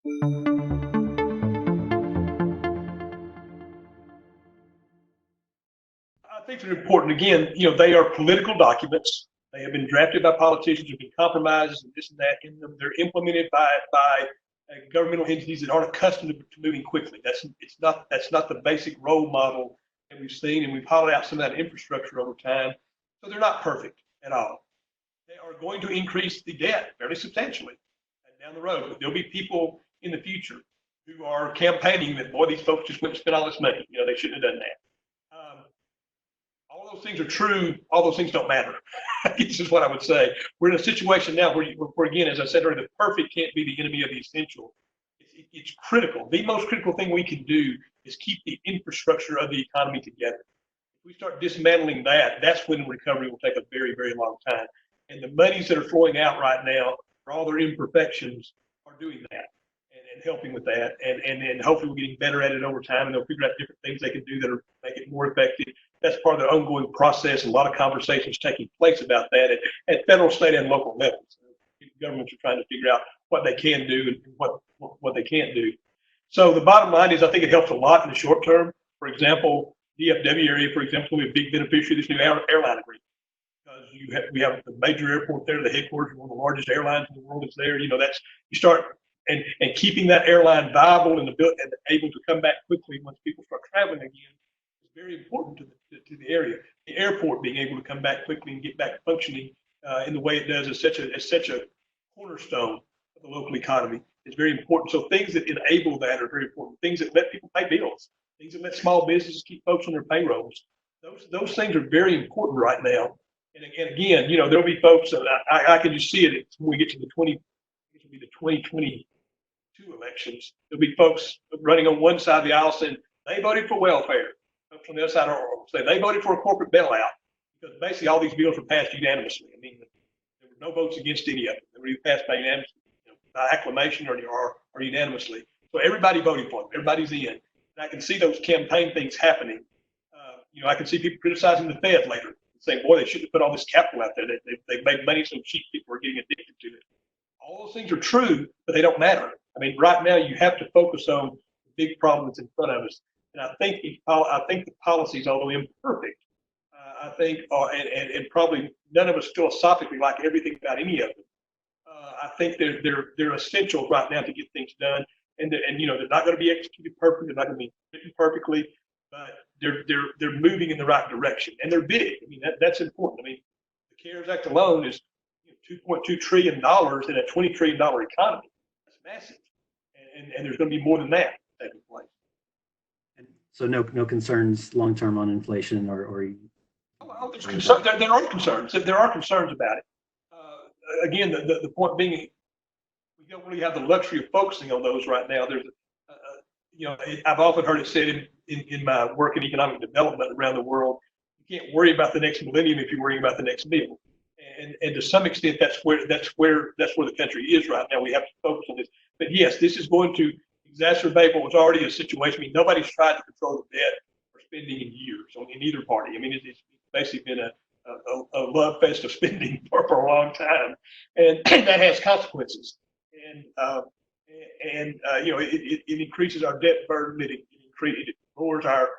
I think they're important. Again, they are political documents. They have been drafted by politicians who've been compromises and this and that in them. They're implemented by governmental entities that aren't accustomed to moving quickly. That's not the basic role model that we've seen, and we've hollowed out some of that infrastructure over time. So they're not perfect at all. They are going to increase the debt fairly substantially down the road. But there'll be people in the future who are campaigning that, boy, these folks just went and spent all this money. They shouldn't have done that. All those things are true. All those things don't matter. This is what I would say. We're in a situation now where, again, as I said earlier, the perfect can't be the enemy of the essential. It's critical. The most critical thing we can do is keep the infrastructure of the economy together. If we start dismantling that, that's when recovery will take a very, very long time. And the monies that are flowing out right now, for all their imperfections, are doing that and helping with that. And then hopefully we're getting better at it over time, and they'll figure out different things they can do that make it more effective. That's part of the ongoing process, and a lot of conversations taking place about that at federal, state, and local levels. Governments are trying to figure out what they can do and what they can't do. So the bottom line is, I think it helps a lot in the short term. For example, DFW area, for example, will be a big beneficiary of this new airline agreement, because we have the major airport there, the headquarters of one of the largest airlines in the world is there. That's you start and keeping that airline viable and able to come back quickly once people start traveling again is very important to the area. The airport being able to come back quickly and get back functioning in the way it does is such a cornerstone of the local economy. It's very important. So things that enable that are very important. Things that let people pay bills. Things that let small businesses keep folks on their payrolls. Those things are very important right now. And again, there'll be folks, and I can just see it when we get to the 2022 elections. There'll be folks running on one side of the aisle saying they voted for welfare. Folks on the other side say they voted for a corporate bailout, because basically all these bills were passed unanimously. I mean, there were no votes against any of them. They were either passed by unanimously, by acclamation or unanimously. So everybody voted for them. Everybody's in. And I can see those campaign things happening. I can see people criticizing the Fed later, saying, boy, they shouldn't have put all this capital out there. They've made money so cheap people are getting addicted to it. All those things are true, but they don't matter. I mean, right now you have to focus on the big problem that's in front of us. And I think the policies, although imperfect, I think, and probably none of us philosophically like everything about any of them. I think they're essential right now to get things done. And they're not going to be executed perfectly. They're not going to be written perfectly, but they're moving in the right direction, and they're big. I mean, that's important. I mean, the CARES Act alone is $2.2 trillion in a $20 trillion economy. That's massive, and there's going to be more than that taking place. And so no concerns long term on inflation or. Oh, there's concern. There are concerns. There are concerns about it. Again, the point being, we don't really have the luxury of focusing on those right now. There's I've often heard it said in my work in economic development around the world, you can't worry about the next millennium if you're worrying about the next meal. And to some extent, that's where the country is right now. We have to focus on this. But yes, this is going to exacerbate what was already a situation. I mean, nobody's tried to control the debt or spending in years in either party. I mean, it's basically been a love fest of spending for a long time, and that has consequences. And it increases our debt burden. It lowers our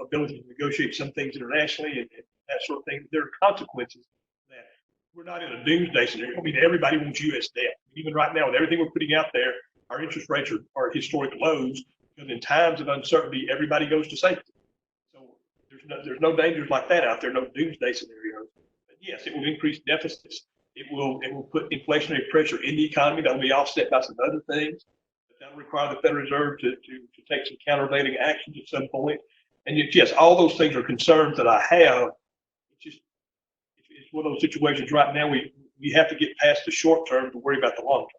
ability to negotiate some things internationally and that sort of thing. There are consequences to that. We're not in a doomsday scenario. I mean, everybody wants U.S. debt. Even right now, with everything we're putting out there, our interest rates are at historic lows, because in times of uncertainty, everybody goes to safety. So there's no dangers like that out there, no doomsday scenarios. But yes, it will increase deficits. It will put inflationary pressure in the economy. That will be offset by some other things. But that will require the Federal Reserve to take some countervailing actions at some point. And yes, all those things are concerns that I have. It's one of those situations right now we have to get past the short term to worry about the long term.